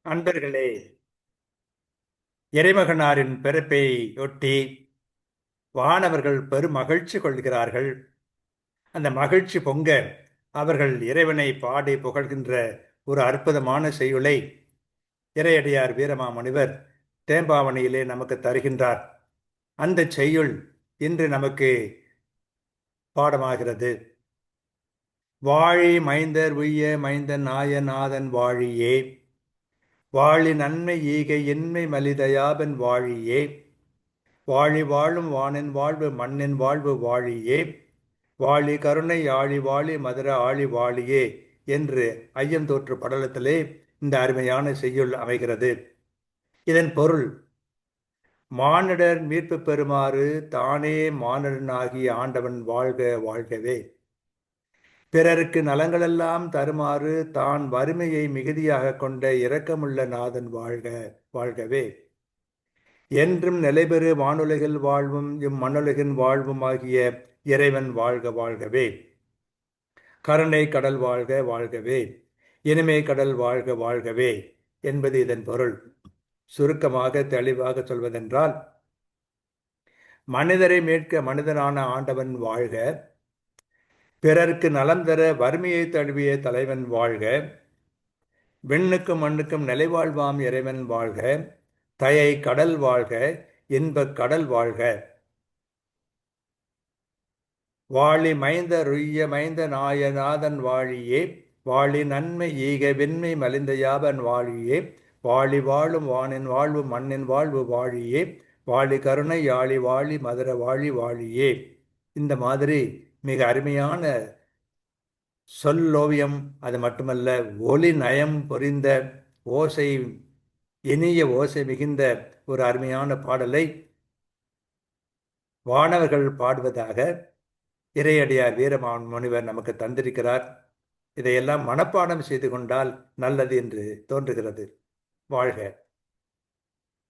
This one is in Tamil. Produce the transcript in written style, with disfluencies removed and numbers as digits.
அன்பர்களே, இறைமகனாரின் பிறப்பை ஒட்டி வானவர்கள் பெரும் மகிழ்ச்சி கொள்கிறார்கள். அந்த மகிழ்ச்சி பொங்க அவர்கள் இறைவனை பாடி புகழ்கின்ற ஒரு அற்புதமான செய்யுளை இறையடியார் வீரமாமுனிவர் தேம்பாவணியிலே நமக்கு தருகின்றார். அந்த செய்யுள் இன்று நமக்கு பாடமாகிறது. வாழி மைந்தர் உய்ய மைந்தன் நாயநாதன் வாழியே, வாழி நன்மை ஈகை இன்மை மலிதயாபன் வாழியே, வாழி வாழும் வானின் வாழ்வு மண்ணின் வாழ்வு வாழியே, வாழி கருணை ஆழி வாழி மதுர ஆழி வாழியே என்று ஐயந்தோற்று படலத்திலே இந்த அருமையான செய்யுள் அமைகிறது. இதன் பொருள், மானிடர் மீட்பு பெறுமாறு தானே மானிடனாகிய ஆண்டவன் வாழ்க வாழ்கவே, பிறருக்கு நலங்களெல்லாம் தருமாறு தான் வறுமையை மிகுதியாக கொண்ட இரக்கமுள்ள நாதன் வாழ்க வாழ்கவே, என்றும் நிலைபெறு வானுலகில் வாழ்வும் இம்மண்ணுலகின் வாழ்வும் ஆகிய இறைவன் வாழ்க வாழ்கவே, கருணை கடல் வாழ்க வாழ்கவே, இனிமை கடல் வாழ்க வாழ்கவே என்பது இதன் பொருள். சுருக்கமாக தெளிவாக சொல்வதென்றால், மனிதரை மீட்க மனிதனான ஆண்டவன் வாழ்க, பிறருக்கு நலம் தர வறுமையை தழுவிய தலைவன் வாழ்க, விண்ணுக்கும் மண்ணுக்கும் நிலைவாழ்வாம் இறைவன் வாழ்க, தயை கடல் வாழ்க, இன்பக் கடல் வாழ்க, வாழி மைந்த ருய்ய மைந்த நாயநாதன் வாழியே, வாழி நன்மை ஈக வெண்மை மலிந்த யாபன் வாழியே, வாழி வாழும் வானின் வாழ்வு மண்ணின் வாழ்வு வாழியே, வாழி கருணை யாழி வாழி மதுர வாழி வாழியே. இந்த மாதிரி மிக அருமையான சொல்லோவியம், அது மட்டுமல்ல ஒலி நயம் பொறிந்த ஓசை, இனிய ஓசை மிகுந்த ஒரு அருமையான பாடலை வானவர்கள் பாடுவதாக இறையடியார் வீரமாமுனிவர் நமக்கு தந்திருக்கிறார். இதையெல்லாம் மனப்பாடம் செய்து கொண்டால் நல்லது என்று தோன்றுகிறது. வாழ்க.